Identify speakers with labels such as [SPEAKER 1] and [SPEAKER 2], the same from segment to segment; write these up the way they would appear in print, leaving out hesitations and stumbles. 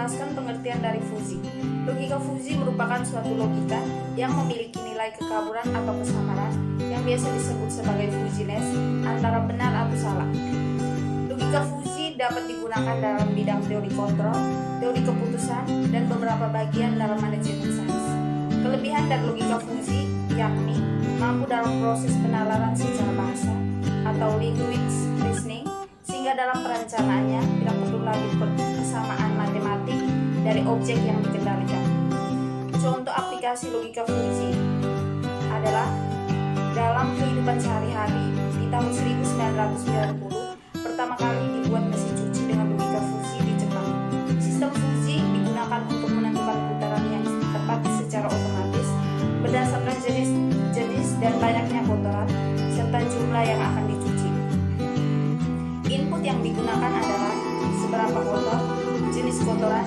[SPEAKER 1] menjelaskan pengertian dari fuzzi. Logika fuzzi merupakan suatu logika yang memiliki nilai kekaburan atau kesamaran yang biasa disebut sebagai fuzziness antara benar atau salah. Logika fuzzi dapat digunakan dalam bidang teori kontrol, teori keputusan, dan beberapa bagian dalam manajemen sains. Kelebihan dari logika fuzzi yakni mampu dalam proses penalaran secara bahasa atau linguistics reasoning, sehingga dalam perencanaannya tidak perlu lagi kesamaan matematik dari objek yang dikendalikan. Contoh aplikasi logika fuzzi adalah dalam kehidupan sehari-hari. Di tahun 1990 pertama kali dibuat mesin cuci dengan logika fuzzi di Jepang. Sistem fuzzi digunakan untuk menentukan putaran yang tepat secara otomatis berdasarkan jenis dan banyaknya kotoran serta jumlah yang akan dicuci. Input yang digunakan adalah seberapa kotor, jenis kotoran,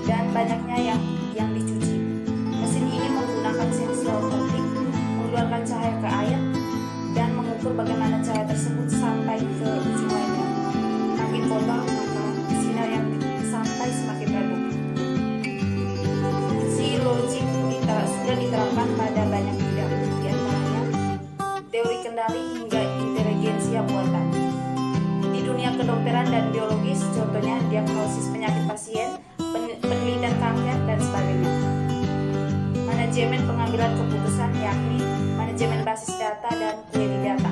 [SPEAKER 1] dan banyaknya yang dicuci. Mesin ini menggunakan sensor optik, mengeluarkan cahaya ke air, dan mengukur bagaimana cahaya tersebut sampai ke ujung lainnya. Makin kotor, maka sinar yang sampai semakin redup. Fuzzi logik sudah diterapkan pada banyak bidang, diantaranya teori kendali hingga inteligensia buatan. Di dunia kedokteran dan biologis, contohnya diagnosis penyakit pasien, penelitian kanker, dan sebagainya. Manajemen pengambilan keputusan yakni manajemen basis data dan query data.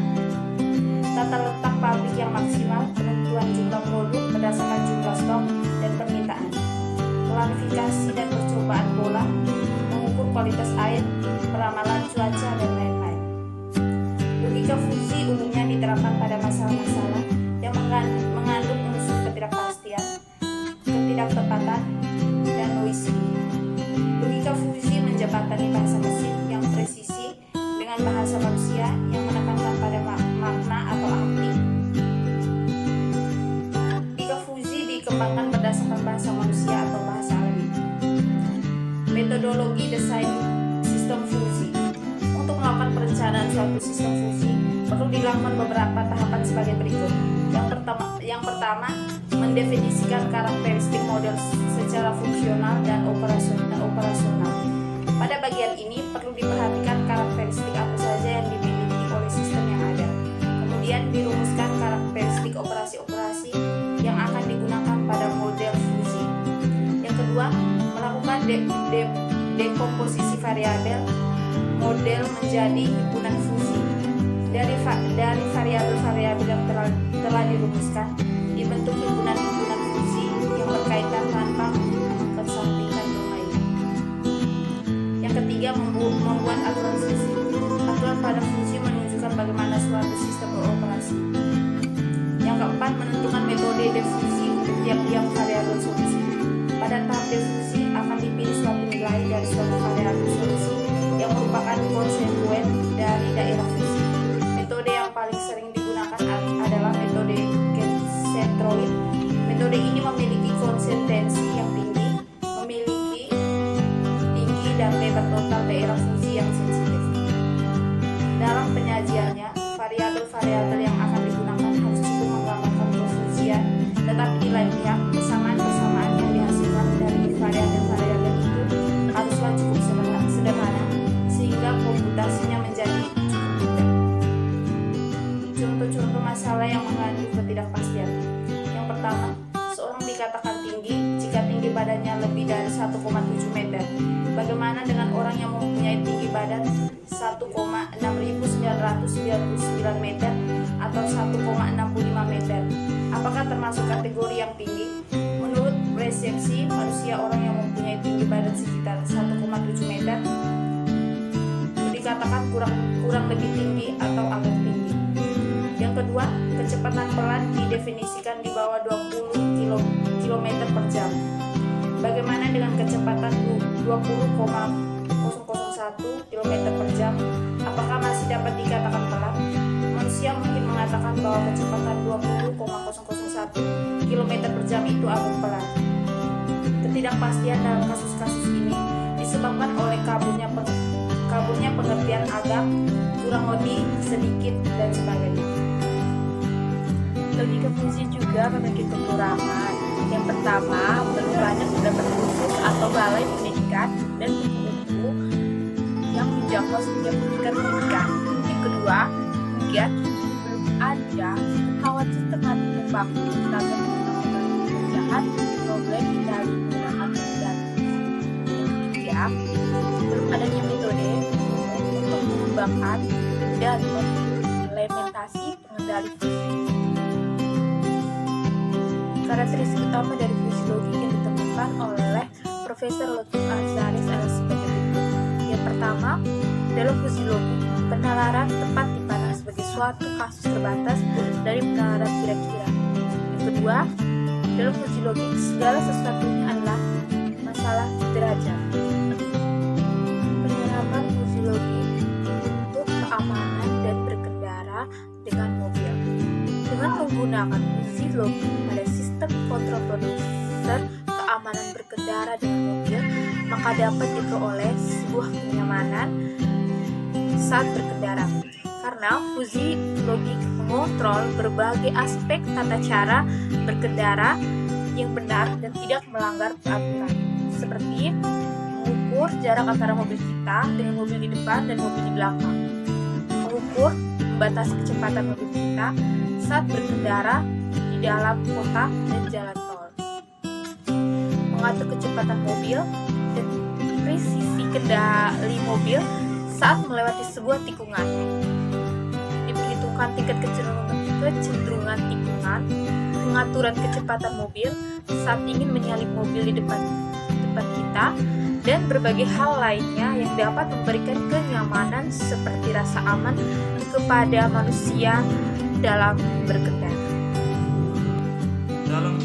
[SPEAKER 1] Tata letak pabrik yang maksimal, penentuan jumlah produk berdasarkan jumlah stok dan permintaan. Klarifikasi dan percobaan bola, mengukur kualitas air, peramalan cuaca, dan lain-lain. Logika fuzzi umumnya diterapkan pada masalah-masalah yang mengandung unsur ketidakpastian, ketidaktepatan, dan noisy. Logika fuzzi menjembatani bahasa mesin yang presisi dengan bahasa manusia yang menekankan pada makna atau arti. Logika fuzzi dikembangkan berdasarkan bahasa manusia atau bahasa alami. Metodologi desain sistem fuzzi. Untuk melakukan perencanaan suatu sistem fuzzi perlu dilakukan beberapa tahapan sebagai berikut. Yang pertama, mendefinisikan karakteristik model secara fungsional dan operasional. Pada bagian ini perlu diperhatikan karakteristik apa saja yang dimiliki oleh sistem yang ada. Kemudian dirumuskan karakteristik operasi-operasi yang akan digunakan pada model fuzzi. Yang kedua, melakukan dekomposisi variabel model menjadi himpunan fuzzi. Dari variabel-variabel yang telah dirumuskan, dibentuk himpunan-himpunan fuzzi yang berkaitan tanpa mengesampingkan domain. Yang ketiga, membuat aturan fuzzi. Aturan pada fuzzi menunjukkan bagaimana suatu sistem beroperasi. Yang keempat, menentukan metode defusi untuk tiap-tiap variabel solusi. Pada tahap defusi akan dipilih suatu nilai dari suatu variabel solusi yang merupakan konsekuen dari daerah fuzzi. Metode yang paling sering digunakan adalah metode centroid. Metode ini memiliki konsistensi yang tinggi, memiliki tinggi dan lebar total daerah fuzzi yang sensitif. Dalam penyajiannya, variabel-variabel yang akan digunakan harus cukup menggambarkan kefuzian, tetapi di lain pihak, kesamaan-kesamaan yang dihasilkan dari variabel-variabel itu haruslah cukup sederhana, sehingga komputasinya menjadi cukup mudah. Contoh-contoh masalah yang mengandung ketidakpastian. Yang pertama, seorang dikatakan tinggi jika tinggi badannya lebih dari 1,7 meter. Bagaimana dengan orang yang mempunyai tinggi badan 1,6999 meter atau 1,65 meter? Apakah termasuk kategori yang tinggi? Menurut persepsi manusia, orang yang mempunyai tinggi badan sekitar 1,7 meter dikatakan kurang lebih tinggi atau agak tinggi. Yang kedua, kecepatan pelan didefinisikan di bawah 20 km per jam. Bagaimana dengan kecepatan 20,001 km per jam? Apakah masih dapat dikatakan pelan? Manusia mungkin mengatakan bahwa kecepatan 20,001 km per jam itu agak pelan. Ketidakpastian dalam kasus-kasus ini disebabkan oleh kaburnya pengertian agak, kurang lebih, sedikit, dan sebagainya.
[SPEAKER 2] Logika fuzzi juga memiliki kekurangan.
[SPEAKER 1] Yang pertama, perlu banyak terdapat kursus atau balai pendidikan dan buku-buku yang menjangkau setiap tingkat pendidikan. Yang kedua, giat belum ada khawatir tengah membangun beragam pekerjaan problem dari menggunakan dan. Yang ketiga, belum adanya metode untuk mengembangkan dan mengimplementasi pengendali fusi. Karakteristik utama dari fusi logik yang ditemukan oleh Profesor Lutfi Azaris adalah sebagai berikut. Yang pertama, dalam fusi logik, penalaran tepat dipandang sebagai suatu kasus terbatas dari penalaran kira-kira. Yang kedua, dalam fusi logik, segala sesuatunya adalah masalah derajat. Penerapan fusi logik untuk keamanan dan berkendara dengan mobil. Dengan menggunakan fusi logik pada sistem kontrol produser keamanan berkendara dengan mobil, maka dapat diperoleh sebuah kenyamanan saat berkendara. Karena fusi logik mengontrol berbagai aspek tata cara berkendara yang benar dan tidak melanggar peraturan, seperti mengukur jarak antara mobil kita dengan mobil di depan dan mobil di belakang, mengukur membatasi kecepatan mobil kita saat berkendara di dalam kota dan jalan tol, mengatur kecepatan mobil dan presisi kendali mobil saat melewati sebuah tikungan, diperhitungkan tingkat kecenderungan tikungan, pengaturan kecepatan mobil saat ingin menyalip mobil di depan kita, dan berbagai hal lainnya yang dapat memberikan kenyamanan seperti rasa aman kepada manusia dalam berkendara.
[SPEAKER 2] Dalam